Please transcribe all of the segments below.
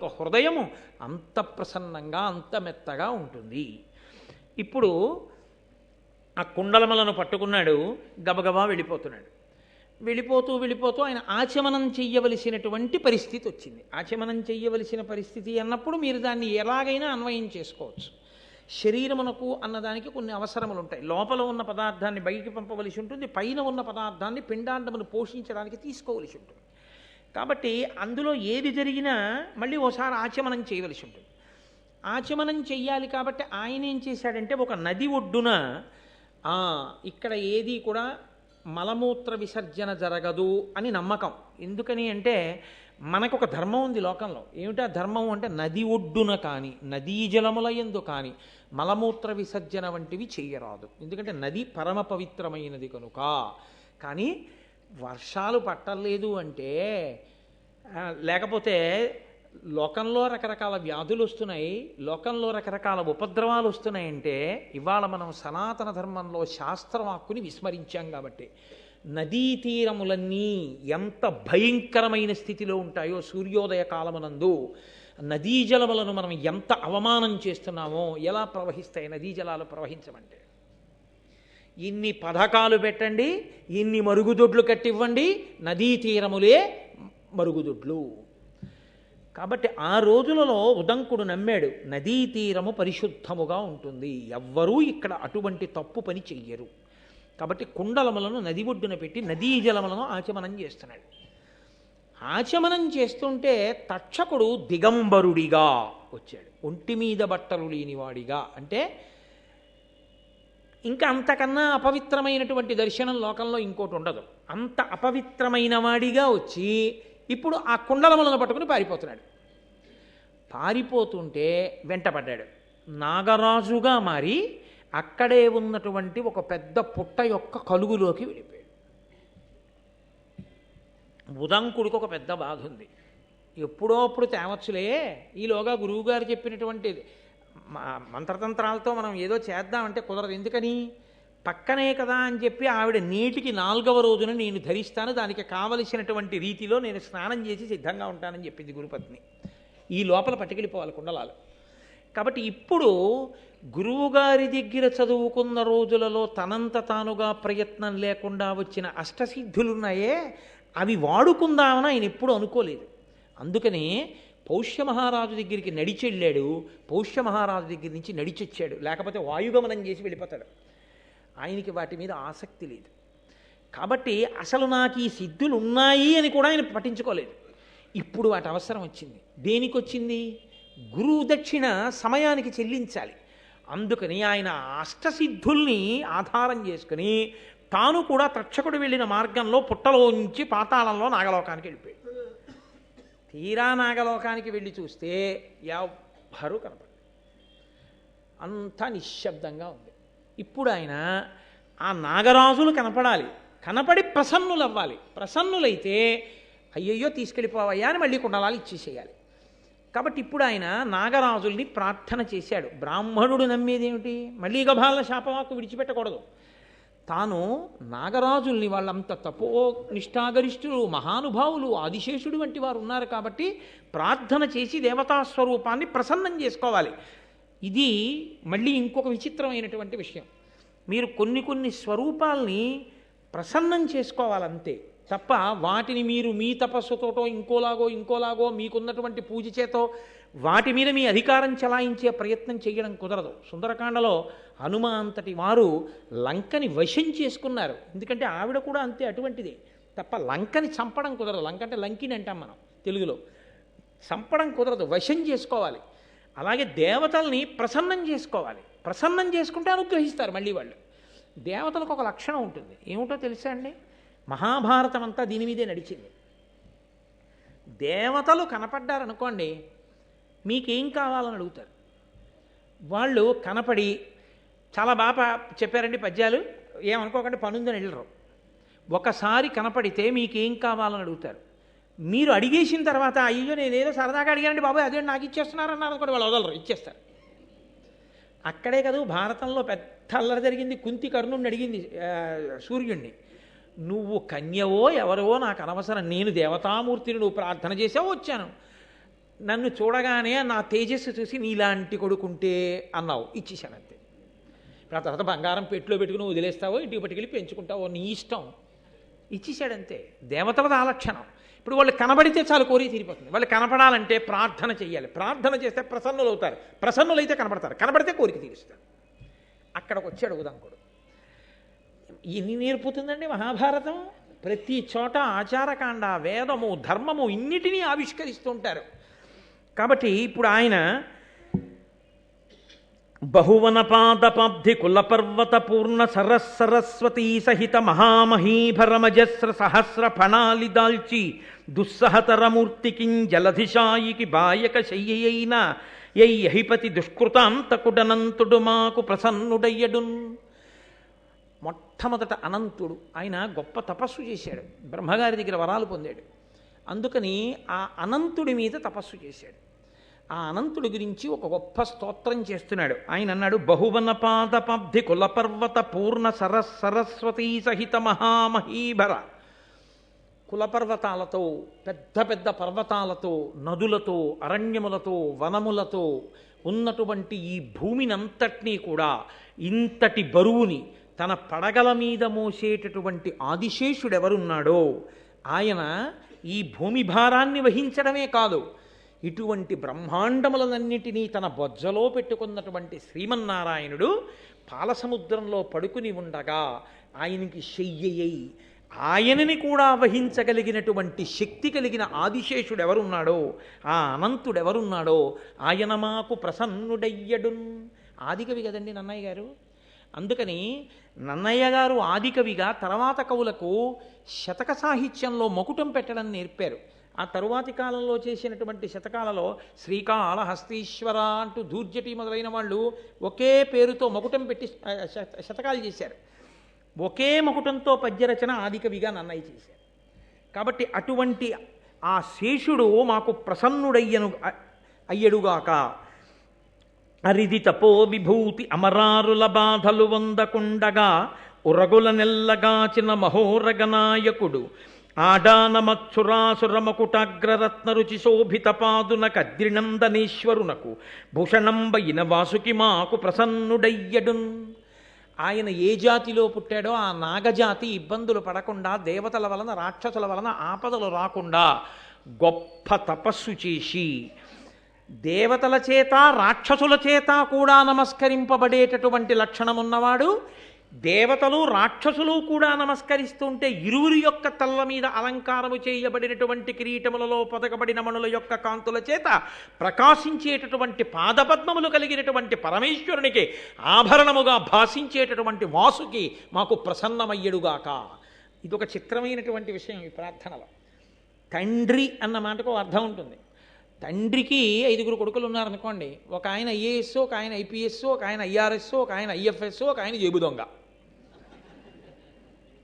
ఒక హృదయము అంత ప్రసన్నంగా అంత మెత్తగా ఉంటుంది. ఇప్పుడు ఆ కుండలములను పట్టుకున్నాడు, గబగబా వెళ్ళిపోతున్నాడు. వెళ్ళిపోతూ ఆయన ఆచమనం చెయ్యవలసినటువంటి పరిస్థితి వచ్చింది. ఆచమనం చెయ్యవలసిన పరిస్థితి అన్నప్పుడు మీరు దాన్ని ఎలాగైనా అన్వయం చేసుకోవచ్చు. శరీరమునకు అన్నదానికి కొన్ని అవసరములు ఉంటాయి. లోపల ఉన్న పదార్థాన్ని బయటికి పంపవలసి ఉంటుంది, పైన ఉన్న పదార్థాన్ని పిండాండమును పోషించడానికి తీసుకోవలసి ఉంటుంది. కాబట్టి అందులో ఏది జరిగినా మళ్ళీ ఓసారి ఆచమనం చేయవలసి ఉంటుంది. ఆచమనం చెయ్యాలి కాబట్టి ఆయన ఏం చేశాడంటే, ఒక నది ఒడ్డున ఇక్కడ ఏది కూడా మలమూత్ర విసర్జన జరగదు అని నమ్మకం. ఎందుకని అంటే మనకు ఒక ధర్మం ఉంది లోకంలో. ఏమిటా ధర్మం అంటే, నది ఒడ్డున కానీ నదీ జలముల యందు కానీ మలమూత్ర విసర్జన వంటివి చెయ్యరాదు. ఎందుకంటే నది పరమ పవిత్రమైనది కనుక. కానీ వర్షాలు పట్టలేదు అంటే, లేకపోతే లోకంలో రకరకాల వ్యాధులు వస్తున్నాయి, లోకంలో రకరకాల ఉపద్రవాలు వస్తున్నాయంటే, ఇవాళ మనం సనాతన ధర్మంలో శాస్త్రవాక్కుని విస్మరించాం కాబట్టి నదీ తీరములన్నీ ఎంత భయంకరమైన స్థితిలో ఉంటాయో, సూర్యోదయ కాలమునందు నదీ జలములను మనం ఎంత అవమానం చేస్తున్నామో. ఎలా ప్రవహిస్తాయి నదీ జలాలు? ప్రవహించమంటే ఇన్ని పథకాలు పెట్టండి, ఇన్ని మరుగుదొడ్లు కట్టివ్వండి, నదీ తీరములే మరుగుదొడ్లు. కాబట్టి ఆ రోజులలో ఉదంకుడు నమ్మాడు, నదీ తీరము పరిశుద్ధముగా ఉంటుంది, ఎవ్వరూ ఇక్కడ అటువంటి తప్పు పని చెయ్యరు. కాబట్టి కుండలములను నది ఒడ్డున పెట్టి నదీ జలములను ఆచమనం చేస్తున్నాడు. ఆచమనం చేస్తుంటే తక్షకుడు దిగంబరుడిగా వచ్చాడు, ఒంటి మీద బట్టలు లేనివాడిగా. అంటే ఇంకా అంతకన్నా అపవిత్రమైనటువంటి దర్శనం లోకంలో ఇంకోటి ఉండదు. అంత అపవిత్రమైన వాడిగా వచ్చి ఇప్పుడు ఆ కుండలములను పట్టుకుని పారిపోతున్నాడు. పారిపోతుంటే వెంటపడ్డాడు. నాగరాజుగా మారి అక్కడే ఉన్నటువంటి ఒక పెద్ద పుట్ట యొక్క కలుగులోకి వెళ్ళిపోయాడు. ఉదంకుడికి ఒక పెద్ద బాధ ఉంది. ఎప్పుడో అప్పుడు తేవచ్చులే, ఈలోగా గురువుగారు చెప్పినటువంటి మంత్రతంత్రాలతో మనం ఏదో చేద్దామంటే కుదరదు. ఎందుకని? పక్కనే కదా అని చెప్పి ఆవిడ నీటికి 4వ రోజున నేను ధరిస్తాను, దానికి కావలసినటువంటి రీతిలో నేను స్నానం చేసి సిద్ధంగా ఉంటానని చెప్పింది గురుపత్ని. ఈ లోపల పట్టుకెళ్ళిపోవాలి కుండలాలు. కాబట్టి ఇప్పుడు గురువుగారి దగ్గర చదువుకున్న రోజులలో తనంత తానుగా ప్రయత్నం లేకుండా వచ్చిన అష్టసిద్ధులున్నాయే, అవి వాడుకుందామని ఆయన ఎప్పుడూ అనుకోలేదు. అందుకని పౌష్యమహారాజు దగ్గరికి నడిచెళ్ళాడు, పౌష్యమహారాజు దగ్గర నుంచి నడిచొచ్చాడు. లేకపోతే వాయుగమనం చేసి వెళ్ళిపోతాడు. ఆయనకి వాటి మీద ఆసక్తి లేదు. కాబట్టి అసలు నాకు ఈ సిద్ధులు ఉన్నాయి అని కూడా ఆయన పట్టించుకోలేదు. ఇప్పుడు వాటి అవసరం వచ్చింది. దేనికి వచ్చింది? గురువు దక్షిణ సమయానికి చెల్లించాలి. అందుకని ఆయన అష్టసిద్ధుల్ని ఆధారం చేసుకుని తాను కూడా తక్షకుడు వెళ్ళిన మార్గంలో పుట్టలోంచి పాతాళంలో నాగలోకానికి వెళ్ళిపోయాడు. తీరా నాగలోకానికి వెళ్ళి చూస్తే ఎవ్వరూ కనపడదు, అంతా నిశ్శబ్దంగా ఉంది. ఇప్పుడు ఆయన ఆ నాగరాజులు కనపడాలి, కనపడి ప్రసన్నులవ్వాలి. ప్రసన్నులైతే అయ్యయ్యో తీసుకెళ్ళిపోవయ్యా అని మళ్ళీ కుండలాలు ఇచ్చేసేయాలి. కాబట్టి ఇప్పుడు ఆయన నాగరాజుల్ని ప్రార్థన చేశాడు. బ్రాహ్మణుడు నమ్మేదేమిటి? మళ్ళీ గభాల శాపవాకు విడిచిపెట్టకూడదు. తాను నాగరాజుల్ని, వాళ్ళంత తపో నిష్ఠాగరిష్ఠులు, మహానుభావులు, ఆదిశేషుడు వంటి వారు ఉన్నారు కాబట్టి ప్రార్థన చేసి దేవతాస్వరూపాన్ని ప్రసన్నం చేసుకోవాలి. ఇది మళ్ళీ ఇంకొక విచిత్రమైనటువంటి విషయం. మీరు కొన్ని స్వరూపాల్ని ప్రసన్నం చేసుకోవాలంతే తప్ప వాటిని మీరు మీ తపస్సుతోటో ఇంకోలాగో మీకున్నటువంటి పూజ చేతో వాటి మీద మీ అధికారం చలాయించే ప్రయత్నం చేయడం కుదరదు. సుందరకాండలో హనుమ అంతటి వారు లంకని వశం చేసుకున్నారు. ఎందుకంటే ఆవిడ కూడా అంతే అటువంటిదే. తప్ప లంకని చంపడం కుదరదు. లంక అంటే లంకిని అంటాం మనం తెలుగులో. చంపడం కుదరదు, వశం చేసుకోవాలి. అలాగే దేవతల్ని ప్రసన్నం చేసుకోవాలి. ప్రసన్నం చేసుకుంటే అనుగ్రహిస్తారు మళ్ళీ వాళ్ళు. దేవతలకు ఒక లక్షణం ఉంటుంది, ఏమిటో తెలుసా అండి? మహాభారతం అంతా దీని మీదే నడిచింది. దేవతలు కనపడ్డారనుకోండి, మీకేం కావాలని అడుగుతారు. వాళ్ళు కనపడి చాలా బాగా చెప్పారండి పద్యాలు, ఏమనుకోకండి పనుందని వెళ్ళరు. ఒకసారి కనపడితే మీకేం కావాలని అడుగుతారు. మీరు అడిగేసిన తర్వాత అయ్యో నేనేదో సరదాగా అడిగానండి బాబాయ్ అదే నాకు ఇచ్చేస్తున్నారన్నారు అనుకోండి, వాళ్ళు వదలరు, ఇచ్చేస్తారు. అక్కడే కదా భారతంలో పెద్ద అల్లరి జరిగింది. కుంతి కర్ణుడిని అడిగింది సూర్యుడిని, నువ్వు కన్యవో ఎవరో నాకు అనవసరం, నేను దేవతామూర్తిని, నువ్వు ప్రార్థన చేసావో వచ్చాను. నన్ను చూడగానే నా తేజస్సు చూసి నీలాంటి కొడుకుంటే అన్నావు, ఇచ్చేసాను అంతే. ఇప్పుడు ఆ తర్వాత బంగారం పెట్టులో పెట్టుకుని వదిలేస్తావో ఇంటికి పట్టుకెళ్ళి పెంచుకుంటావో నీ ఇష్టం, ఇచ్చేసాడంతే. దేవతలది ఆ లక్షణం. ఇప్పుడు వాళ్ళు కనబడితే చాలు కోరిక తీరిపోతుంది. వాళ్ళు కనపడాలంటే ప్రార్థన చెయ్యాలి. ప్రార్థన చేస్తే ప్రసన్నులు అవుతారు, ప్రసన్నులైతే కనపడతారు, కనబడితే కోరిక తీరుస్తారు. అక్కడికి వచ్చి అడుగుదాంకుడు. ఎన్ని నేర్పుతుందండి మహాభారతం. ప్రతి చోట ఆచారకాండ, వేదము, ధర్మము ఇన్నిటినీ ఆవిష్కరిస్తూ ఉంటారు. కాబట్టి ఇప్పుడు ఆయన బహువనపాదపాబ్ధి కులపర్వత పూర్ణ సరస్వతీ సహిత మహామహీభరమజస్ర సహస్ర ఫణాలి దాల్చి దుస్సహతరమూర్తికిం జలధిశాయికి బాయక శయ్యైన యహిపతి దుష్కృతాంతకుడనంతుడు మాకు ప్రసన్నుడయ్యడున్. మొట్టమొదట అనంతుడు. ఆయన గొప్ప తపస్సు చేశాడు, బ్రహ్మగారి దగ్గర వరాలు పొందాడు. అందుకని ఆ అనంతుడి మీద తపస్సు చేశాడు. ఆ అనంతుడి గురించి ఒక గొప్ప స్తోత్రం చేస్తున్నాడు. ఆయన అన్నాడు, బహువనపాదపబ్ధి కులపర్వత పూర్ణ సరస్వతీ సహిత మహామహీభర. కులపర్వతాలతో, పెద్ద పెద్ద పర్వతాలతో, నదులతో, అరణ్యములతో, వనములతో ఉన్నటువంటి ఈ భూమినంతటినీ కూడా ఇంతటి బరువుని తన పడగల మీద మోసేటటువంటి ఆదిశేషుడెవరున్నాడో ఆయన ఈ భూమి భారాన్ని వహించడమే కాదు, ఇటువంటి బ్రహ్మాండములన్నిటినీ తన బొజ్జలో పెట్టుకున్నటువంటి శ్రీమన్నారాయణుడు పాలసముద్రంలో పడుకుని ఉండగా ఆయనకి శయ్యయ్యి ఆయనని కూడా వహించగలిగినటువంటి శక్తి కలిగిన ఆదిశేషుడు ఎవరున్నాడో, ఆ అనంతుడెవరున్నాడో ఆయన మాకు ప్రసన్నుడయ్యడున్. ఆదికవి కదండి నన్నయ్య గారు. అందుకని నన్నయ్య గారు ఆదికవిగా తర్వాత కవులకు శతక సాహిత్యంలో మకుటం పెట్టడం నేర్పారు. ఆ తరువాతి కాలంలో చేసినటువంటి శతకాలలో శ్రీకాళహస్తీశ్వర అంటూ దూర్జటి మొదలైన వాళ్ళు ఒకే పేరుతో మకుటం పెట్టి శతకాలు చేశారు. ఒకే మకుటంతో పద్యరచన ఆదికవిగా నన్నయ్య చేశారు. కాబట్టి అటువంటి ఆ శేషుడు మాకు అయ్యడుగాక. అరిది తపో విభూతి అమరారుల బాధలు వందకుండగా ఉరగుల నెల్లగాచిన మహోరగనాయకుడు ఆడానమచ్చురాసురమకుటాగ్రరత్న రుచి శోభిత పాదున కద్రినందనేశ్వరునకు భూషణంబయిన వాసుకి మాకు ప్రసన్నుడయ్యడున్. ఆయన ఏ జాతిలో పుట్టాడో ఆ నాగజాతి ఇబ్బందులు పడకుండా, దేవతల వలన రాక్షసుల వలన ఆపదలు రాకుండా గొప్ప తపస్సు చేసి దేవతల చేత రాక్షసుల చేత కూడా నమస్కరింపబడేటటువంటి లక్షణమున్నవాడు. దేవతలు రాక్షసులు కూడా నమస్కరిస్తుంటే ఇరువురి యొక్క తల్ల మీద అలంకారము చేయబడినటువంటి కిరీటములలో పొదగబడిన మణుల యొక్క కాంతుల చేత ప్రకాశించేటటువంటి పాదపద్మములు కలిగినటువంటి పరమేశ్వరునికి ఆభరణముగా భాషించేటటువంటి వాసుకి మాకు ప్రసన్నమయ్యడుగాక. ఇదొక చిత్రమైనటువంటి విషయం ఈ ప్రార్థనలో. తండ్రి అన్న మాటకు అర్థం ఉంటుంది. తండ్రికి 5 కొడుకులు ఉన్నారనుకోండి, ఒక ఆయన ఐఏఎస్, ఒక ఆయన ఐపీఎస్, ఒక ఆయన ఐఆర్ఎస్, ఒక ఆయన ఐఎఫ్ఎస్, ఒక ఆయన జేబు దొంగ.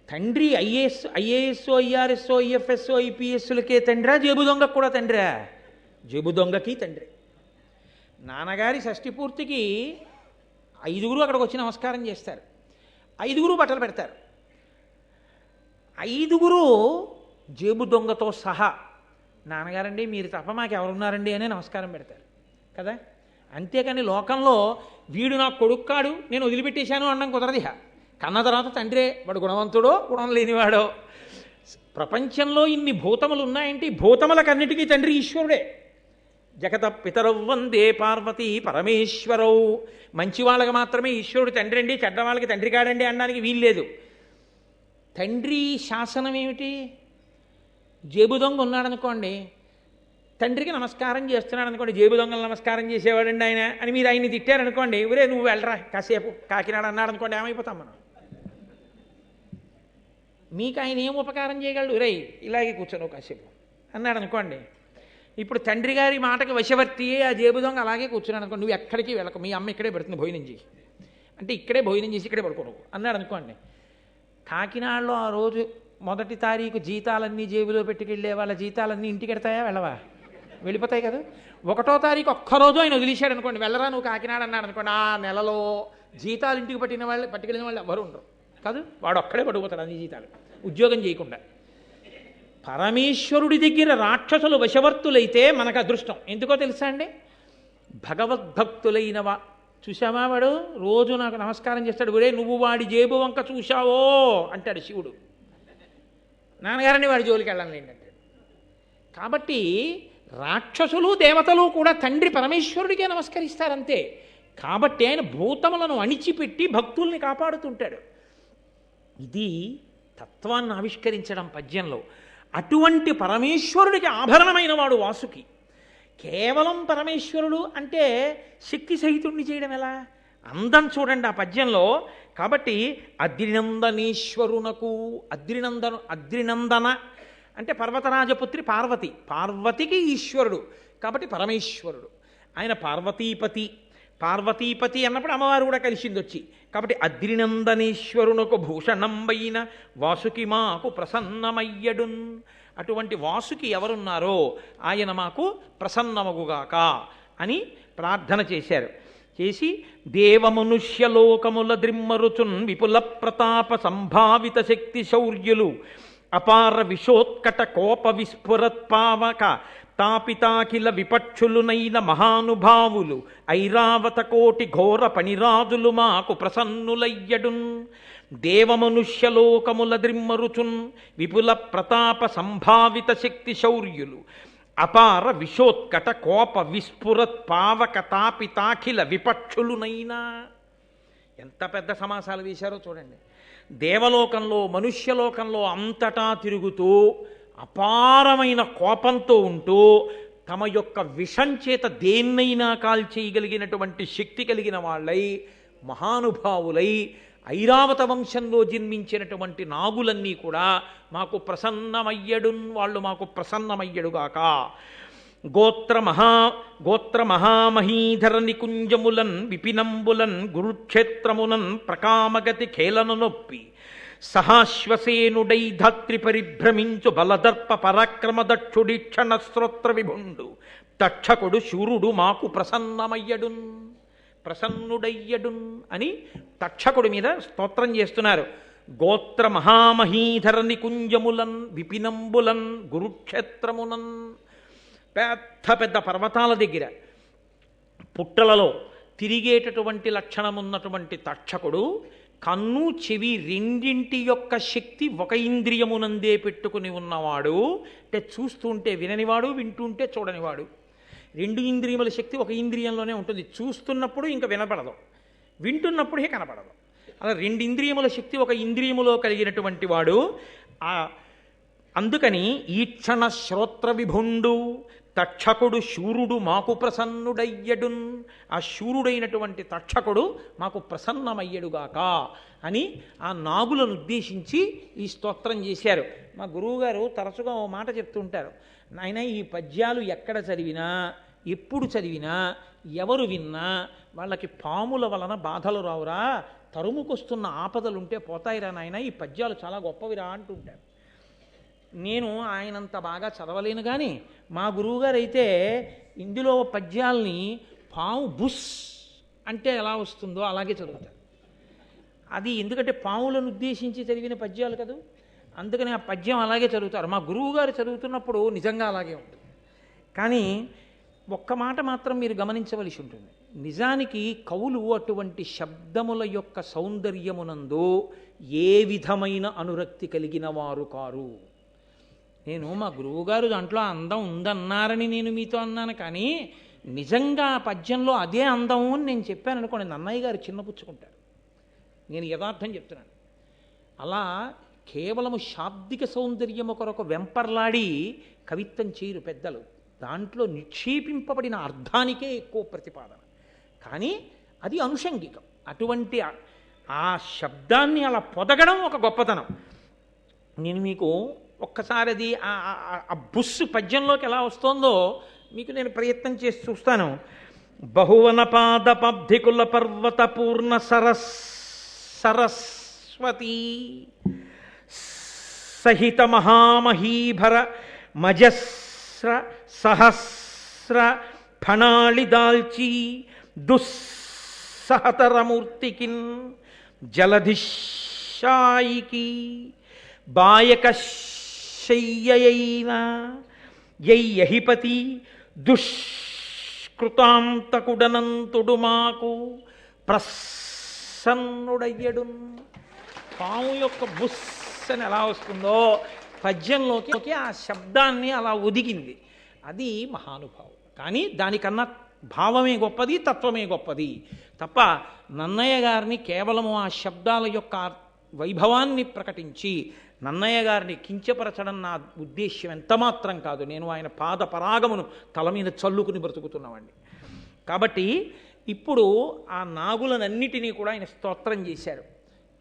తండ్రి ఐఏఎస్, ఐఆర్ఎస్, ఐఎఫ్ఎస్, ఐపీఎస్లకే తండ్రా, జేబు దొంగకు కూడా తండ్రా? జేబు దొంగకి తండ్రి. నాన్నగారి షష్ఠి పూర్తికి 5 అక్కడికి వచ్చి నమస్కారం చేస్తారు. 5 బట్టలు పెడతారు. 5 జేబు దొంగతో సహా నాన్నగారండి మీరు తప్ప మాకు ఎవరున్నారండి అనే నమస్కారం పెడతారు కదా. అంతేకాని లోకంలో వీడు నాకు కొడుకు కాడు నేను వదిలిపెట్టేశాను అనడం కుదరదిహ. కన్న తర్వాత తండ్రే, వాడు గుణవంతుడో గుణం లేనివాడో. ప్రపంచంలో ఇన్ని భూతములు ఉన్నాయంటే భూతములకన్నిటికీ తండ్రి ఈశ్వరుడే. జగత పితరౌ వందే పార్వతీ పరమేశ్వరౌ. మంచి వాళ్ళకి మాత్రమే ఈశ్వరుడు తండ్రి అండి, చెడ్డవాళ్ళకి తండ్రి కాడండి అనడానికి వీల్లేదు. తండ్రి శాసనం ఏమిటి? జేబు దొంగ ఉన్నాడనుకోండి, తండ్రికి నమస్కారం చేస్తున్నాడు అనుకోండి, జేబు దొంగలు నమస్కారం చేసేవాడండి ఆయన అని మీరు ఆయన్ని తిట్టారనుకోండి, ఒరే నువ్వు వెళ్ళరా కాసేపు కాకినాడ అన్నాడు అనుకోండి, ఏమైపోతాం మనం? మీకు ఆయన ఏం ఉపకారం చేయగలడు? రే ఇలాగే కూర్చోను కాసేపు అన్నాడు అనుకోండి. ఇప్పుడు తండ్రి గారి మాటకి వశవర్తి ఆ జేబు దొంగ అలాగే కూర్చున్నాడు అనుకోండి, నువ్వు ఎక్కడికి వెళ్ళకు, మీ అమ్మ ఇక్కడే పెడుతుంది భోజనం చేసి, అంటే ఇక్కడే భోజనం చేసి ఇక్కడే పడుకోను అన్నాడు అనుకోండి. కాకినాడలో ఆ రోజు 1వ తారీఖు జీతాలన్నీ జేబులో పెట్టుకెళ్ళే వాళ్ళ జీతాలన్నీ ఇంటికి ఎడతాయా? వెళ్ళవా? వెళ్ళిపోతాయి కదా. 1వ తారీఖు ఒక్కరోజు ఆయన వదిలేశాడు అనుకోండి, వెళ్ళరా నువ్వు కాకినాడ అన్నాడు అనుకోండి, ఆ నెలలో జీతాలు ఇంటికి పట్టుకెళ్ళిన వాళ్ళు ఎవరు ఉండరు కాదు, వాడు ఒక్కడే పడిపోతాడు అన్ని జీతాలు ఉద్యోగం చేయకుండా. పరమేశ్వరుడి దగ్గర రాక్షసులు వశవర్తులైతే మనకు అదృష్టం. ఎందుకో తెలుసా అండి? భగవద్భక్తులైనవా చూసావా, వాడు రోజు నాకు నమస్కారం చేస్తాడు, ఒరే నువ్వు వాడి జేబు వంక చూశావో అంటాడు శివుడు. నాన్నగారని వాడి జోలికి వెళ్ళాలి అంటాడు. కాబట్టి రాక్షసులు దేవతలు కూడా తండ్రి పరమేశ్వరుడికే నమస్కరిస్తారంతే. కాబట్టి ఆయన భూతములను అణిచిపెట్టి భక్తుల్ని కాపాడుతుంటాడు. ఇది తత్వాన్ని ఆవిష్కరించడం పద్యంలో. అటువంటి పరమేశ్వరుడికి ఆభరణమైన వాడు వాసుకి. కేవలం పరమేశ్వరుడు అంటే శక్తి సహితుణ్ణి చేయడం ఎలా? అందం చూడండి ఆ పద్యంలో. కాబట్టి అద్రినందనేశ్వరునకు, అద్రినందన అంటే పర్వతరాజపుత్రి పార్వతి, పార్వతికి ఈశ్వరుడు కాబట్టి పరమేశ్వరుడు. ఆయన పార్వతీపతి, పార్వతీపతి అన్నప్పుడు అమ్మవారు కూడా కలిసింది వచ్చి. కాబట్టి అద్రినందనేశ్వరునకు భూషణంబైన వాసుకి మాకు ప్రసన్నమయ్యడున్. అటువంటి వాసుకి ఎవరున్నారో ఆయన మాకు ప్రసన్నమగుగాక అని ప్రార్థన చేశారు. చేసి దేవమనుష్యలోకముల ద్రిమ్మరుచున్ విపుల ప్రతాప సంభావిత శక్తి శౌర్యులు అపార విషోత్కట కోప విస్ఫురత్పావక తాపితాఖిల విపక్షులునైన మహానుభావులు ఐరావత కోటి ఘోర పణిరాజులు మాకు ప్రసన్నులయ్యడున్. దేవమనుష్యలోకముల ద్రిమ్మరుచున్ విపుల ప్రతాప సంభావిత శక్తి శౌర్యులు అపార విషోత్కట కోప విస్ఫురత్ పావక తాపితాఖిల విపక్షులునైనా. ఎంత పెద్ద సమాసాలు వేశారో చూడండి. దేవలోకంలో మనుష్యలోకంలో అంతటా తిరుగుతూ అపారమైన కోపంతో ఉంటూ తమ యొక్క విషం చేత దేన్నైనా కాల్చేయగలిగినటువంటి శక్తి కలిగిన వాళ్ళై మహానుభావులై ఐరావత వంశంలో జన్మించినటువంటి నాగులన్నీ కూడా మాకు ప్రసన్నమయ్యడున్, వాళ్ళు మాకు ప్రసన్నమయ్యడుగాక. గోత్ర మహామహీధర నికుంజములన్ విపినంబులన్ గురుక్షేత్రమునన్ ప్రకామగతి ఖేలను నొప్పి సహాశ్వసేనుడై ధాత్రి పరిభ్రమించు బలదర్ప పరాక్రమ దక్షుడీక్షణ శ్రోత్ర విభుండు తక్షకుడు శూరుడు మాకు ప్రసన్నమయ్యడున్, ప్రసన్నుడయ్యడున్ అని తక్షకుడి మీద స్తోత్రం చేస్తున్నారు. గోత్ర మహామహీధర నికుంజములన్ విపినంబులన్ గురుక్షేత్రమునన్. పెద్ద పెద్ద పర్వతాల దగ్గర పుట్టలలో తిరిగేటటువంటి లక్షణమున్నటువంటి తక్షకుడు కన్ను చెవి రెండింటి యొక్క శక్తి ఒక ఇంద్రియమునందే పెట్టుకుని ఉన్నవాడు. అంటే చూస్తుంటే విననివాడు, వింటుంటే చూడనివాడు. రెండు ఇంద్రియముల శక్తి ఒక ఇంద్రియంలోనే ఉంటుంది. చూస్తున్నప్పుడు ఇంకా వినపడదు, వింటున్నప్పుడే కనపడదు. అలా రెండు ఇంద్రియముల శక్తి ఒక ఇంద్రియములో కలిగినటువంటి వాడు. అందుకని ఈక్షణ శ్రోత్ర విభుండు తక్షకుడు శూరుడు మాకు ప్రసన్నుడయ్యడున్. ఆ శూరుడైనటువంటి తక్షకుడు మాకు ప్రసన్నమయ్యడుగాక అని ఆ నాగులను ఉద్దేశించి ఈ స్తోత్రం చేశారు. మా గురువుగారు తరచుగా ఓ మాట చెప్తుంటారు, నాయన ఈ పద్యాలు ఎక్కడ చదివినా ఎప్పుడు చదివినా ఎవరు విన్నా వాళ్ళకి పాముల వలన బాధలు రావురా, తరుముకొస్తున్న ఆపదలుంటే పోతాయిరా నాయన, ఈ పద్యాలు చాలా గొప్పవిరా అంటుంటారు. నేను ఆయనంత బాగా చదవలేను, కానీ మా గురువుగారు అయితే ఇందులో పద్యాల్ని పాము బుస్ అంటే ఎలా వస్తుందో అలాగే చదువుతారు. అది ఎందుకంటే పాములను ఉద్దేశించి చదివిన పద్యాలు కదా, అందుకని ఆ పద్యం అలాగే చదువుతారు. మా గురువుగారు చదువుతున్నప్పుడు నిజంగా అలాగే ఉంటుంది. కానీ ఒక్క మాట మాత్రం మీరు గమనించవలసి ఉంటుంది. నిజానికి కవులు అటువంటి శబ్దముల యొక్క సౌందర్యమునందు ఏ విధమైన అనురక్తి కలిగిన వారు కారు. నేను మా గురువుగారు దాంట్లో అందం ఉందన్నారని నేను మీతో అన్నాను, కానీ నిజంగా ఆ పద్యంలో అదే అందం అని నేను చెప్పాను అనుకోండి, నన్నయ్య గారు చిన్నపుచ్చుకుంటారు. నేను యథార్థం చెప్తున్నాను. అలా కేవలము శాబ్దిక సౌందర్యము కొరకు వెంపర్లాడి కవిత్వం చేయరు పెద్దలు. దాంట్లో నిక్షేపింపబడిన అర్థానికే ఎక్కువ ప్రతిపాదన, కానీ అది అనుషంగికం. అటువంటి ఆ శబ్దాన్ని అలా పొదగడం ఒక గొప్పతనం. నేను మీకు ఒక్కసారి అది ఆ బుస్సు పద్యంలోకి ఎలా వస్తుందో మీకు నేను ప్రయత్నం చేసి చూస్తాను. బహువన పాద పబ్ధికుల పర్వత పూర్ణ సరస్వతి సహిత మహామహీభర మజస్ర సహస్ర ఫణాళి దాల్చి దుస్సహతరమూర్తికిన్ జలధిశాయికి బాయక శయ్యయైన యయ్యహిపతి దుష్కృతాంతకుడనంతుడు మాకు ప్రసన్నుడయ్యడు. పాము యొక్క బుస్ అని ఎలా వస్తుందో పద్యంలోకి ఆ శబ్దాన్ని అలా ఒదిగింది. అది మహానుభావం. కానీ దానికన్నా భావమే గొప్పది, తత్వమే గొప్పది తప్ప నన్నయ్య గారిని కేవలము ఆ శబ్దాల యొక్క వైభవాన్ని ప్రకటించి నన్నయ్య గారిని కించపరచడం నా ఉద్దేశ్యం ఎంతమాత్రం కాదు. నేను ఆయన పాద పరాగమును తల మీద చల్లుకుని బ్రతుకుతున్నవాడిని. కాబట్టి ఇప్పుడు ఆ నాగులనన్నిటినీ కూడా ఆయన స్తోత్రం చేశారు.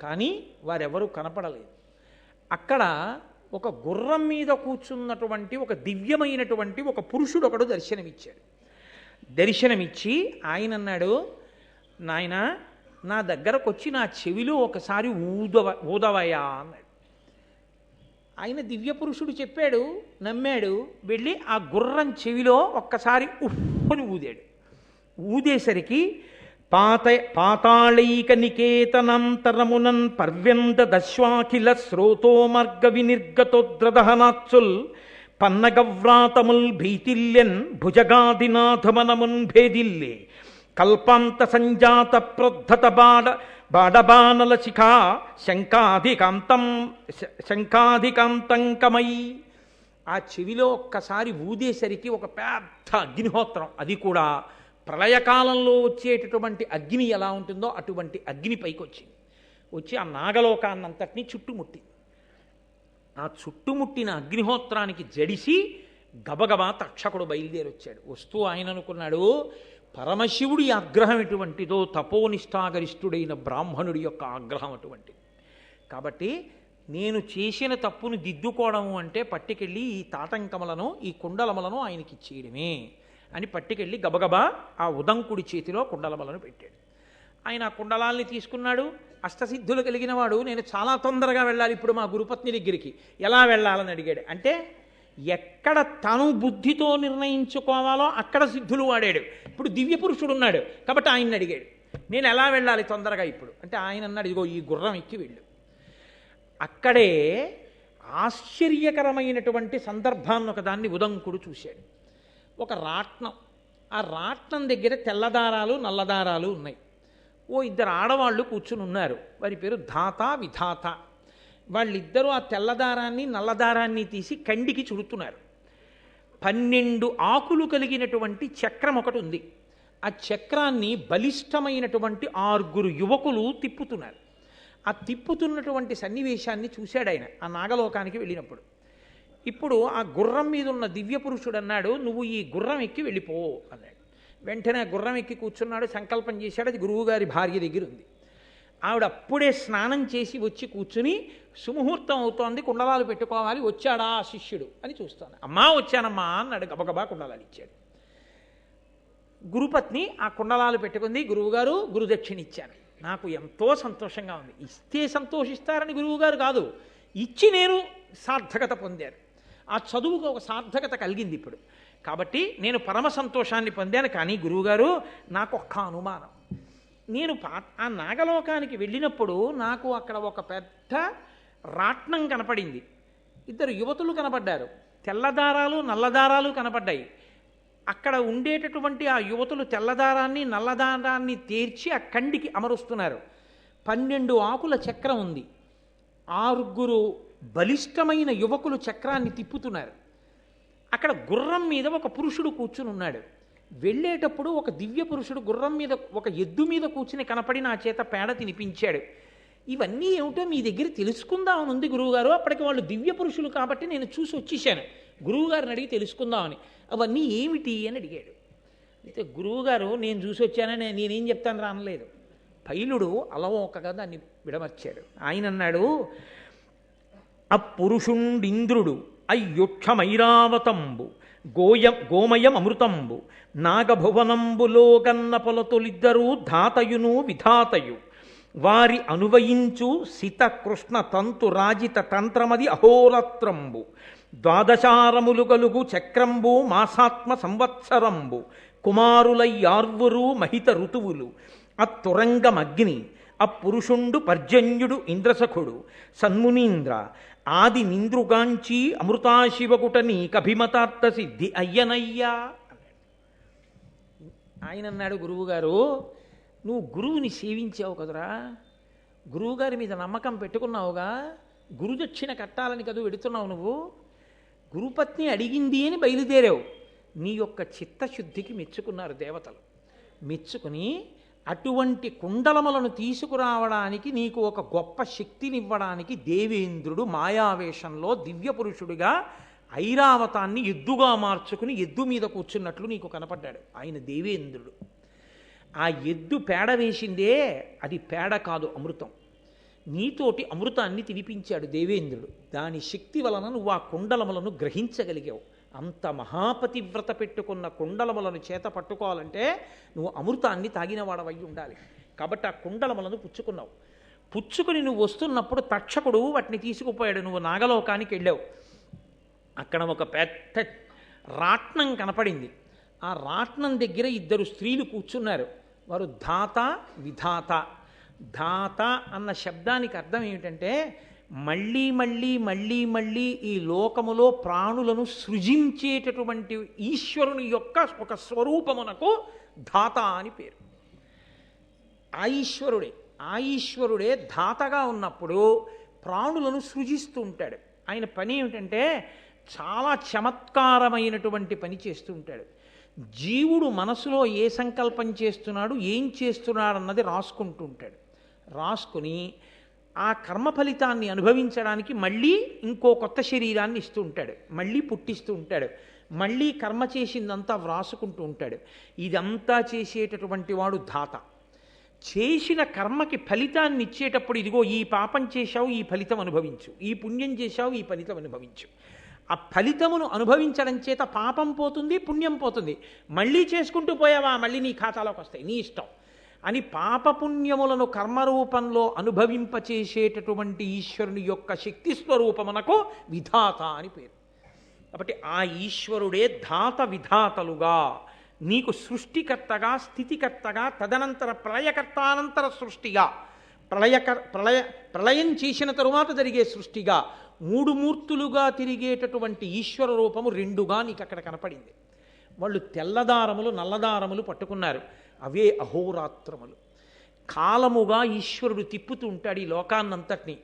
కానీ వారెవరూ కనపడలేదు. అక్కడ ఒక గుర్రం మీద కూర్చున్నటువంటి ఒక దివ్యమైనటువంటి ఒక పురుషుడు ఒకడు దర్శనమిచ్చాడు. దర్శనమిచ్చి ఆయన అన్నాడు, నాయన నా దగ్గరకు వచ్చి నా చెవిలో ఒకసారి ఊదవయా అన్నాడు. ఆయన దివ్య పురుషుడు చెప్పాడు, నమ్మాడు. వెళ్ళి ఆ గుర్రం చెవిలో ఒక్కసారి ఉఫ్ఫని ఊదాడు. ఊదేసరికి పాతాళైక నికేతనంతరమునన్ పర్వ్యంత దశ్వాఖిల శ్రోతోమర్గ వినిర్గతోద్రదహనాత్సుల్ పన్నగవ్రాతముల్ భీతిల్యన్ భుజగాదినాథమనమున్ భేదిల్లే కల్పాంత సంజాత ప్రోద్ధత బాడబానల శిఖా శంఖాధికాంతంకమై. ఆ చెవిలో ఒక్కసారి ఊదేసరికి ఒక పెద్ద అగ్నిహోత్రం, అది కూడా ప్రళయకాలంలో వచ్చేటటువంటి అగ్ని ఎలా ఉంటుందో అటువంటి అగ్ని పైకి వచ్చింది. వచ్చి ఆ నాగలోకాన్నంతటినీ చుట్టుముట్టింది. ఆ చుట్టుముట్టిన అగ్నిహోత్రానికి జడిసి గబగబా తక్షకుడు బయలుదేరొచ్చాడు. వస్తూ ఆయన అనుకున్నాడు, పరమశివుడి ఆగ్రహం ఎటువంటిదో తపోనిష్టాగరిష్ఠుడైన బ్రాహ్మణుడి యొక్క ఆగ్రహం అటువంటిది. కాబట్టి నేను చేసిన తప్పును దిద్దుకోవడము అంటే పట్టుకెళ్ళి ఈ తాటంకములను ఈ కుండలములను ఆయనకి ఇచ్చేయడమే అని పట్టుకెళ్ళి గబగబా ఆ ఉదంకుడి చేతిలో కుండలములను పెట్టాడు. ఆయన ఆ కుండలాల్ని తీసుకున్నాడు. అష్టసిద్ధులు కలిగిన వాడు, నేను చాలా తొందరగా వెళ్ళాలి ఇప్పుడు మా గురుపత్ని దగ్గరికి, ఎలా వెళ్ళాలని అడిగాడు. అంటే ఎక్కడ తను బుద్ధితో నిర్ణయించుకోవాలో అక్కడ సిద్ధులు వాడాడు. ఇప్పుడు దివ్య పురుషుడు ఉన్నాడు కాబట్టి ఆయన్ని అడిగాడు, నేను ఎలా వెళ్ళాలి తొందరగా ఇప్పుడు అంటే ఆయన అన్నాడు, ఇదిగో ఈ గుర్రం ఎక్కి వెళ్ళు. అక్కడే ఆశ్చర్యకరమైనటువంటి సందర్భాన్ని ఒకదాన్ని ఉదంకుడు చూశాడు. ఒక రాట్నం, ఆ రాట్నం దగ్గర తెల్లదారాలు నల్లదారాలు ఉన్నాయి. ఓ ఇద్దరు ఆడవాళ్ళు కూర్చుని ఉన్నారు. వారి పేరు ధాత విధాత. వాళ్ళిద్దరూ ఆ తెల్లదారాన్ని నల్లదారాన్ని తీసి కండికి చుడుతున్నారు. 12 ఆకులు కలిగినటువంటి చక్రం ఒకటి ఉంది. ఆ చక్రాన్ని బలిష్టమైనటువంటి 6 యువకులు తిప్పుతున్నారు. ఆ తిప్పుతున్నటువంటి సన్నివేశాన్ని చూశాడు ఆయన ఆ నాగలోకానికి వెళ్ళినప్పుడు. ఇప్పుడు ఆ గుర్రం మీద ఉన్న దివ్య పురుషుడు అన్నాడు, నువ్వు ఈ గుర్రం ఎక్కి వెళ్ళిపో అన్నాడు. వెంటనే గుర్రం ఎక్కి కూర్చున్నాడు, సంకల్పం చేశాడు. అది గురువుగారి భార్య దగ్గర ఉంది. ఆవిడ అప్పుడే స్నానం చేసి వచ్చి కూర్చుని, సుముహూర్తం అవుతోంది, కుండలాలు పెట్టుకోవాలి, వచ్చాడా శిష్యుడు అని చూస్తాను. అమ్మా వచ్చానమ్మా అన్నాడు. గబగబా కుండలాలు ఇచ్చాడు. గురుపత్ని ఆ కుండలాలు పెట్టుకుంది. గురువుగారు గురుదక్షిణ ఇచ్చాను, నాకు ఎంతో సంతోషంగా ఉంది. ఇస్తే సంతోషిస్తారని గురువుగారు కాదు, ఇచ్చి నేను సార్థకత పొందాను. ఆ చదువుకు ఒక సార్థకత కలిగింది ఇప్పుడు. కాబట్టి నేను పరమ సంతోషాన్ని పొందాను. కానీ గురువుగారు నాకు ఒక్క అనుమానం. నేను ఆ నాగలోకానికి వెళ్ళినప్పుడు నాకు అక్కడ ఒక పెద్ద రాట్నం కనపడింది. 2 యువతులు కనపడ్డారు. తెల్లదారాలు నల్లదారాలు కనపడ్డాయి. అక్కడ ఉండేటటువంటి ఆ యువతులు తెల్లదారాన్ని నల్లదారాన్ని తీర్చి ఆ కండికి అమరుస్తున్నారు. 12 ఆకుల చక్రం ఉంది. 6 బలిష్టమైన యువకులు చక్రాన్ని తిప్పుతున్నారు. అక్కడ గుర్రం మీద ఒక పురుషుడు కూర్చుని ఉన్నాడు. వెళ్ళేటప్పుడు ఒక దివ్య పురుషుడు గుర్రం మీద ఒక ఎద్దు మీద కూర్చుని కనపడి నా చేత పేడ తినిపించాడు. ఇవన్నీ ఏమిటో మీ దగ్గర తెలుసుకుందామని ఉంది గురువుగారు. అప్పటికి వాళ్ళు దివ్య పురుషులు కాబట్టి నేను చూసి వచ్చేసాను. గురువుగారిని అడిగి తెలుసుకుందామని. అవన్నీ ఏమిటి అని అడిగాడు. అయితే గురువుగారు నేను చూసి వచ్చానని నేనేం చెప్తాను రానలేదు. పైలుడు అలవోకగా దాన్ని విడమర్చాడు. ఆయన అన్నాడు, అపురుషుండింద్రుడు అయ్యుక్షమైరావతంబు గోమయమృతంబు నాగభువనంబులో గన్న పొలతులిద్దరూ ధాతయును విధాతయు వారి అనువయించు సిత కృష్ణ తంతు రాజిత తంత్రమది అహోరత్రంబు 12 గలుగు చక్రంబు మాసాత్మ సంవత్సరంబు కుమారులయ్యార్వురు మహిత ఋతువులు అత్తురంగమగ్ని అపురుషుండు పర్జన్యుడు ఇంద్రసఖుడు సన్మునీంద్ర ఆది నింద్రుగాంచి అమృతాశివకుట నీకభిమతార్థ సిద్ధి అయ్యనయ్యా. ఆయన అన్నాడు, గురువుగారు నువ్వు గురువుని సేవించావు కదరా, గురువుగారి మీద నమ్మకం పెట్టుకున్నావుగా, గురుదక్షిణ కట్టాలని కదా వెడుతున్నావు నువ్వు, గురుపత్ని అడిగింది అని బయలుదేరావు. నీ యొక్క చిత్తశుద్ధికి మెచ్చుకున్నారు దేవతలు. మెచ్చుకుని అటువంటి కుండలములను తీసుకురావడానికి నీకు ఒక గొప్ప శక్తినివ్వడానికి దేవేంద్రుడు మాయావేషంలో దివ్యపురుషుడిగా ఐరావతాన్ని ఎద్దుగా మార్చుకుని ఎద్దు మీద కూర్చున్నట్లు నీకు కనపడ్డాడు. ఆయన దేవేంద్రుడు. ఆ ఎద్దు పేడ వేసిందే, అది పేడ కాదు, అమృతం. నీతోటి అమృతాన్ని తినిపించాడు దేవేంద్రుడు. దాని శక్తి వలన నువ్వు ఆ కుండలములను గ్రహించగలిగావు. అంత మహాపతివ్రత పెట్టుకున్న కుండలములను చేత పట్టుకోవాలంటే నువ్వు అమృతాన్ని తాగినవాడవై ఉండాలి. కాబట్టి ఆ కుండలములను పుచ్చుకున్నావు. పుచ్చుకుని నువ్వు వస్తున్నప్పుడు తక్షకుడు వాటిని తీసుకుపోయాడు. నువ్వు నాగలోకానికి వెళ్ళావు. అక్కడ ఒక పెద్ద రాట్నం కనపడింది. ఆ రాట్నం దగ్గర ఇద్దరు స్త్రీలు కూర్చున్నారు. వారు ధాత విధాత. ధాత అన్న శబ్దానికి అర్థం ఏమిటంటే మళ్ళీ మళ్ళీ మళ్ళీ మళ్ళీ ఈ లోకములో ప్రాణులను సృజించేటటువంటి ఈశ్వరుని యొక్క ఒక స్వరూపమునకు ధాత అని పేరు. ఆ ఈశ్వరుడే ధాతగా ఉన్నప్పుడు ప్రాణులను సృజిస్తూ ఉంటాడు. ఆయన పని ఏమిటంటే చాలా చమత్కారమైనటువంటి పని చేస్తూ ఉంటాడు. జీవుడు మనసులో ఏ సంకల్పం చేస్తున్నాడు, ఏం చేస్తున్నాడు అన్నది రాసుకుంటూ ఉంటాడు. రాసుకుని ఆ కర్మ ఫలితాన్ని అనుభవించడానికి మళ్ళీ ఇంకో కొత్త శరీరాన్ని ఇస్తూ ఉంటాడు. మళ్ళీ పుట్టిస్తూ ఉంటాడు. మళ్ళీ కర్మ చేసిందంతా వ్రాసుకుంటూ ఉంటాడు. ఇదంతా చేసేటటువంటి వాడు ధాత. చేసిన కర్మకి ఫలితాన్ని ఇచ్చేటప్పుడు ఇదిగో ఈ పాపం చేశావు, ఈ ఫలితం అనుభవించు, ఈ పుణ్యం చేశావు, ఈ ఫలితం అనుభవించు. ఆ ఫలితమును అనుభవించడం చేత పాపం పోతుంది, పుణ్యం పోతుంది. మళ్ళీ చేసుకుంటూ పోయావా, మళ్ళీ నీ ఖాతాలోకి వస్తాయి, నీ ఇష్టం అని పాపపుణ్యములను కర్మరూపంలో అనుభవింపచేసేటటువంటి ఈశ్వరుని యొక్క శక్తి స్వరూపమునకు విధాత అని పేరు. కాబట్టి ఆ ఈశ్వరుడే ధాత విధాతలుగా నీకు సృష్టికర్తగా, స్థితికర్తగా, తదనంతర ప్రళయకర్తానంతర సృష్టిగా, ప్రళయం చేసిన తరువాత జరిగే సృష్టిగా, మూడు మూర్తులుగా తిరిగేటటువంటి ఈశ్వర రూపము రెండుగా నీకు అక్కడ కనపడింది. వాళ్ళు తెల్లదారములు నల్లదారములు పట్టుకున్నారు. అవే అహోరాత్రములు. కాలముగా ఈశ్వరుడు తిప్పుతూ ఉంటాడు ఈ లోకాన్నంతటినీ.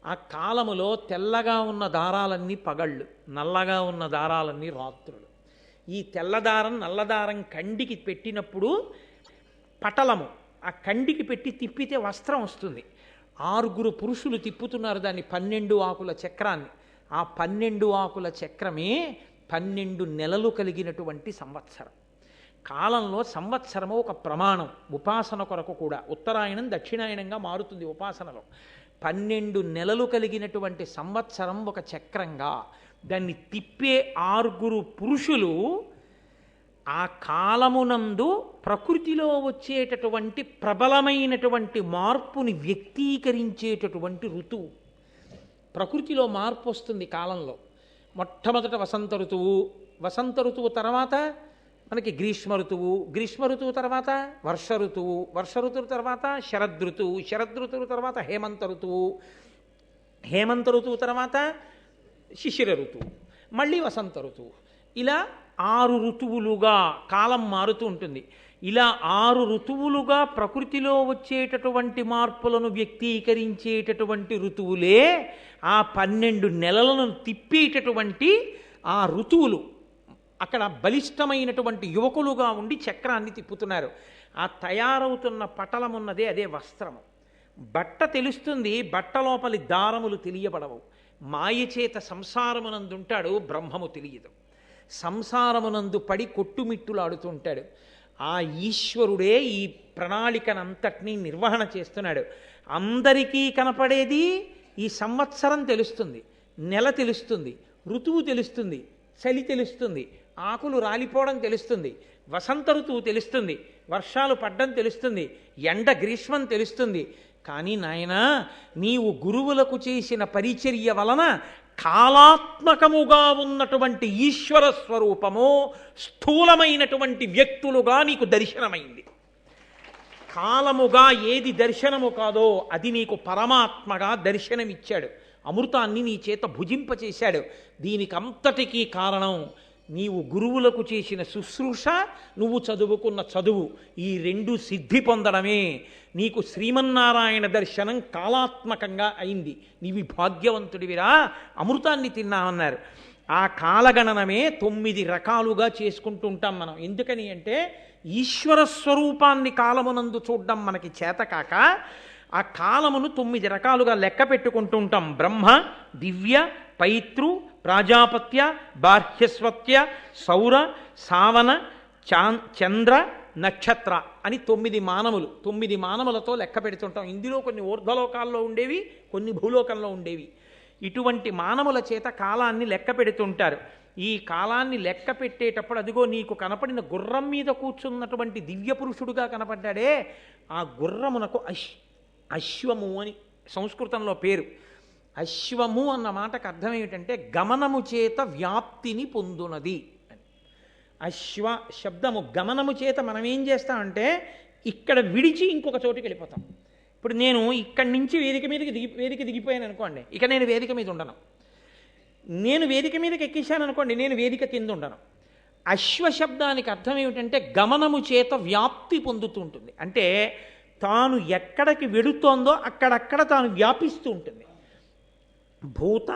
ఆ కాలములో తెల్లగా ఉన్న దారాలన్నీ పగళ్ళు, నల్లగా ఉన్న దారాలన్నీ రాత్రులు. ఈ తెల్లదారం నల్లదారం కండికి పెట్టినప్పుడు పటలము, ఆ కండికి పెట్టి తిప్పితే వస్త్రం వస్తుంది. 6 పురుషులు తిప్పుతున్నారు దాన్ని, 12 ఆకుల చక్రాన్ని. ఆ 12 ఆకుల చక్రమే 12 నెలలు కలిగినటువంటి సంవత్సరం. కాలంలో సంవత్సరము ఒక ప్రమాణం ఉపాసన కొరకు కూడా. ఉత్తరాయణం దక్షిణాయనంగా మారుతుంది ఉపాసనలో. 12 నెలలు కలిగినటువంటి సంవత్సరం ఒక చక్రంగా. దాన్ని తిప్పే 6 పురుషులు ఆ కాలమునందు ప్రకృతిలో వచ్చేటటువంటి ప్రబలమైనటువంటి మార్పుని వ్యక్తీకరించేటటువంటి ఋతువు. ప్రకృతిలో మార్పు వస్తుంది కాలంలో. మొట్టమొదట వసంత ఋతువు, వసంత ఋతువు తర్వాత మనకి గ్రీష్మ ఋతువు, గ్రీష్మ ఋతువు తర్వాత వర్ష ఋతువు, వర్ష ఋతువు తర్వాత శరదృతువు, శరదృతువు తర్వాత హేమంత ఋతువు, హేమంత ఋతువు తర్వాత శిశిర ఋతువు, మళ్ళీ వసంత ఋతువు. ఇలా 6 ఋతువులుగా కాలం మారుతూ ఉంటుంది. ఇలా 6 ఋతువులుగా ప్రకృతిలో వచ్చేటటువంటి మార్పులను వ్యక్తీకరించేటటువంటి ఋతువులే ఆ 12 నెలలను తిప్పేటటువంటి ఆ ఋతువులు. అక్కడ బలిష్టమైనటువంటి యువకులుగా ఉండి చక్రాన్ని తిప్పుతున్నారు. ఆ తయారవుతున్న పటలమున్నదే అదే వస్త్రము. బట్ట తెలుస్తుంది, బట్ట లోపలి దారములు తెలియబడవు. మాయచేత సంసారమునందుంటాడు, బ్రహ్మము తెలియదు. సంసారమునందు పడి కొట్టుమిట్టులాడుతుంటాడు. ఆ ఈశ్వరుడే ఈ ప్రణాళికనంతటినీ నిర్వహణ చేస్తున్నాడు. అందరికీ కనపడేది ఈ సంవత్సరం తెలుస్తుంది, నెల తెలుస్తుంది, ఋతువు తెలుస్తుంది, చలి తెలుస్తుంది, ఆకులు రాలిపోవడం తెలుస్తుంది, వసంత ఋతువు తెలుస్తుంది, వర్షాలు పడ్డం తెలుస్తుంది, ఎండ గ్రీష్మం తెలుస్తుంది. కానీ నాయనా, నీవు గురువులకు చేసిన పరిచర్య వలన కాలాత్మకముగా ఉన్నటువంటి ఈశ్వర స్వరూపము స్థూలమైనటువంటి వ్యక్తులుగా నీకు దర్శనమైంది. కాలముగా ఏది దర్శనము కాదో అది నీకు పరమాత్మగా దర్శనమిచ్చాడు. అమృతాన్ని నీ చేత భుజింపచేశాడు. దీనికంతటికీ కారణం నీవు గురువులకు చేసిన శుశ్రూష, నువ్వు చదువుకున్న చదువు. ఈ రెండు సిద్ధి పొందడమే నీకు శ్రీమన్నారాయణ దర్శనం కాలాత్మకంగా అయింది. నీవి భాగ్యవంతుడివిరా, అమృతాన్ని తిన్నామన్నారు. ఆ కాలగణనమే 9 రకాలుగా చేసుకుంటూ ఉంటాం మనం. ఎందుకని అంటే ఈశ్వర స్వరూపాన్ని కాలమునందు చూడడం మనకి చేతకాక ఆ కాలమును 9 రకాలుగా లెక్క పెట్టుకుంటూ ఉంటాం. బ్రహ్మ, దివ్య, పైతృ, ప్రాజాపత్య, బాహ్యస్వత్య, సౌర, సావన, చంద్ర, నక్షత్ర అని 9 మానములు. 9 మానములతో లెక్క పెడుతుంటాం. ఇందులో కొన్ని ఊర్ధ్వలోకాల్లో ఉండేవి, కొన్ని భూలోకంలో ఉండేవి. ఇటువంటి మానవుల చేత కాలాన్ని లెక్క పెడుతుంటారు. ఈ కాలాన్ని లెక్క పెట్టేటప్పుడు అదిగో నీకు కనపడిన గుర్రం మీద కూర్చున్నటువంటి దివ్య పురుషుడుగా కనపడ్డాడే, ఆ గుర్రమునకు అశ్వము అని సంస్కృతంలో పేరు. అశ్వము అన్న మాటకు అర్థం ఏమిటంటే గమనము చేత వ్యాప్తిని పొందునది అని. అశ్వ శబ్దము గమనము చేత మనం ఏం చేస్తామంటే ఇక్కడ విడిచి ఇంకొక చోటుకి వెళ్ళిపోతాం. ఇప్పుడు నేను ఇక్కడి నుంచి వేదిక దిగిపోయాను అనుకోండి, ఇక నేను వేదిక మీద ఉండను. నేను వేదిక మీదకి ఎక్కించాను అనుకోండి, నేను వేదిక కింద ఉండను. అశ్వశబ్దానికి అర్థం ఏమిటంటే గమనము చేత వ్యాప్తి పొందుతూ ఉంటుంది. అంటే తాను ఎక్కడికి వెడుతోందో అక్కడక్కడ తాను వ్యాపిస్తూ ఉంటుంది. భూత,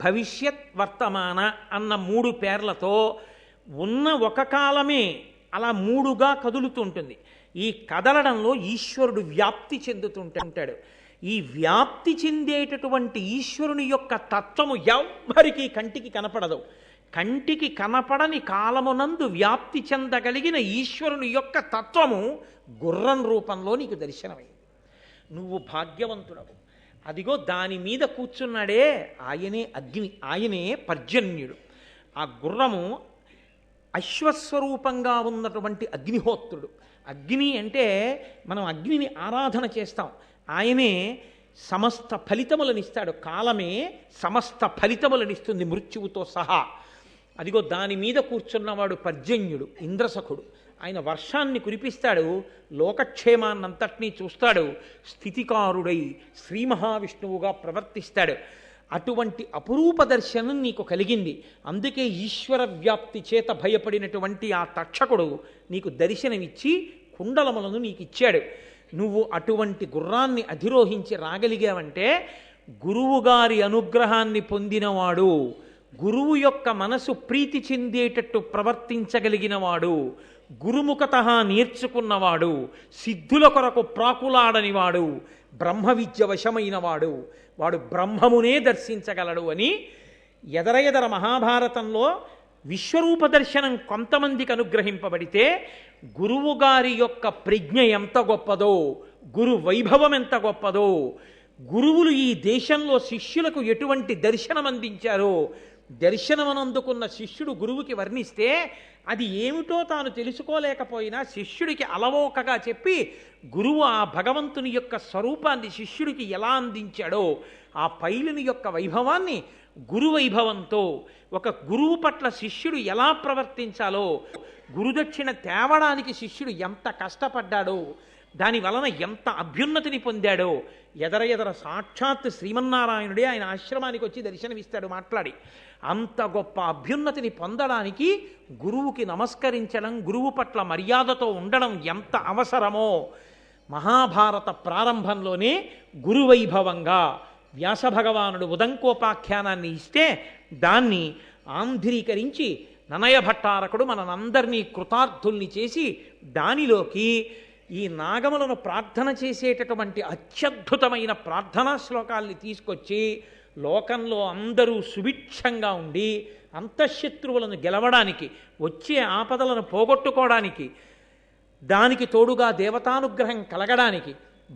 భవిష్యత్, వర్తమాన అన్న 3 పేర్లతో ఉన్న ఒక కాలమే అలా 3గా కదులుతూ ఉంటుంది. ఈ కదలడంలో ఈశ్వరుడు వ్యాప్తి చెందుతుంటాడు. ఈ వ్యాప్తి చెందేటటువంటి ఈశ్వరుని యొక్క తత్వము ఎవ్వరికీ కంటికి కనపడదు. కంటికి కనపడని కాలమునందు వ్యాప్తి చెందగలిగిన ఈశ్వరుని యొక్క తత్వము గుర్రం రూపంలో నీకు దర్శనమైంది. నువ్వు భాగ్యవంతుడవు. అదిగో దాని మీద కూర్చున్నాడే ఆయనే అగ్ని, ఆయనే పర్జన్యుడు. ఆ గుర్రము అశ్వస్వరూపంగా ఉన్నటువంటి అగ్నిహోత్రుడు. అగ్ని అంటే మనం అగ్నిని ఆరాధన చేస్తాం. ఆయనే సమస్త ఫలితములనిస్తాడు. కాలమే సమస్త ఫలితములనిస్తుంది మృత్యువుతో సహా. అదిగో దాని మీద కూర్చున్నవాడు పర్జన్యుడు, ఇంద్రసఖుడు. ఆయన వర్షాన్ని కురిపిస్తాడు, లోకక్షేమాన్నంతటినీ చూస్తాడు, స్థితికారుడై శ్రీ మహావిష్ణువుగా ప్రవర్తిస్తాడు. అటువంటి అపురూప దర్శనం నీకు కలిగింది. అందుకే ఈశ్వర వ్యాప్తి చేత భయపడినటువంటి ఆ తక్షకుడు నీకు దర్శనమిచ్చి కుండలములను నీకు ఇచ్చాడు. నువ్వు అటువంటి గుర్రాన్ని అధిరోహించి రాగలిగావంటే గురువుగారి అనుగ్రహాన్ని పొందినవాడు, గురువు యొక్క మనసు ప్రీతి చెందేటట్టు ప్రవర్తించగలిగినవాడు, గురుముఖత నేర్చుకున్నవాడు, సిద్ధుల కొరకు ప్రాకులాడనివాడు, బ్రహ్మ విద్య వశమైనవాడు, వాడు బ్రహ్మమునే దర్శించగలడు అని ఎదర మహాభారతంలో విశ్వరూప దర్శనం కొంతమందికి అనుగ్రహింపబడితే గురువుగారి యొక్క ప్రజ్ఞ ఎంత గొప్పదో, గురు వైభవం ఎంత గొప్పదో, గురువులు ఈ దేశంలో శిష్యులకు ఎటువంటి దర్శనం అందించారో, దర్శనమనందుకున్న శిష్యుడు గురువుకి వర్ణిస్తే అది ఏమిటో తాను తెలుసుకోలేకపోయినా శిష్యుడికి అలవోకగా చెప్పి గురువు ఆ భగవంతుని యొక్క స్వరూపాన్ని శిష్యుడికి ఎలా అందించాడో ఆ పైలుని యొక్క వైభవాన్ని గురువైభవంతో, ఒక గురువు పట్ల శిష్యుడు ఎలా ప్రవర్తించాలో, గురుదక్షిణ తేవడానికి శిష్యుడు ఎంత కష్టపడ్డాడో, దాని వలన ఎంత అభ్యున్నతిని పొందాడో ఎదర సాక్షాత్ శ్రీమన్నారాయణుడే ఆయన ఆశ్రమానికి వచ్చి దర్శనమిస్తాడు మాట్లాడి. అంత గొప్ప అభ్యున్నతిని పొందడానికి గురువుకి నమస్కరించడం, గురువు పట్ల మర్యాదతో ఉండడం ఎంత అవసరమో మహాభారత ప్రారంభంలోనే గురువైభవంగా వ్యాసభగవానుడు ఉదంకోపాఖ్యానాన్ని ఇస్తే దాన్ని ఆంధ్రీకరించి ననయ భట్టారకుడు మనందరినీ కృతార్థుల్ని చేసి దానిలోకి ఈ నాగములను ప్రార్థన చేసేటటువంటి అత్యద్భుతమైన ప్రార్థనా శ్లోకాల్ని తీసుకొచ్చి లోకంలో అందరూ సుభిక్షంగా ఉండి అంతఃశత్రువులను గెలవడానికి, వచ్చే ఆపదలను పోగొట్టుకోవడానికి, దానికి తోడుగా దేవతానుగ్రహం కలగడానికి,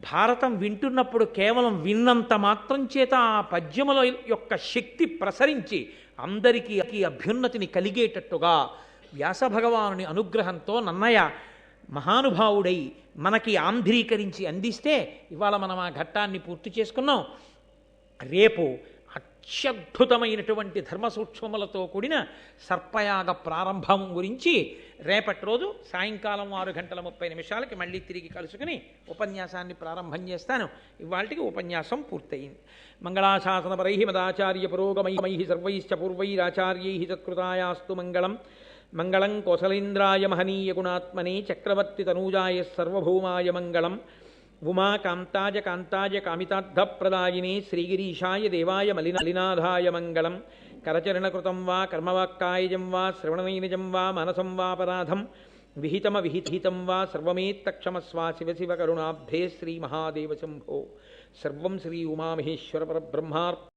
భారతం వింటున్నప్పుడు కేవలం విన్నంత మాత్రం చేత ఆ పద్యముల యొక్క శక్తి ప్రసరించి అందరికీ అభ్యున్నతిని కలిగేటట్టుగా వ్యాసభగవానుని అనుగ్రహంతో నన్నయ్య మహానుభావుడై మనకి ఆంధ్రీకరించి అందిస్తే ఇవాళ మనం ఆ ఘట్టాన్ని పూర్తి చేసుకున్నాం. రేపు అత్యద్భుతమైనటువంటి ధర్మ సూక్ష్మములతో కూడిన సర్పయాగ ప్రారంభం గురించి రేపటి రోజు సాయంకాలం 6:30 మళ్ళీ తిరిగి కలుసుకుని ఉపన్యాసాన్ని ప్రారంభం చేస్తాను. ఇవాళకి ఉపన్యాసం పూర్తయింది. మంగళాశాసనపరై మదాచార్య పురోగమై సర్వైశ్చ పూర్వైరాచార్యై తత్కృతాయాస్తు మంగళం. మంగళం కోసలేంద్రాయ మహనీయ గుణాత్మనే చక్రవర్తి తనూజాయ సర్వభౌమాయ మంగళం. ఉమాకాంతాయ కాంతాయ కామితార్థప్రదాయినే శ్రీగిరీశాయ దేవాయ మలినాథాయ మంగళం. కరచరణకృతం వా కర్మవాక్కాయజం వా శ్రవణనైనజం వా మనసం వాపరాధం విహితమవిహితం వా సర్వమేత్తక్షమస్వా శివ శివ కరుణాబ్ధే శ్రీమహాదేవ శంభో. సర్వం శ్రీ ఉమామహేశ్వర పరబ్రహ్మార్పణమస్తు.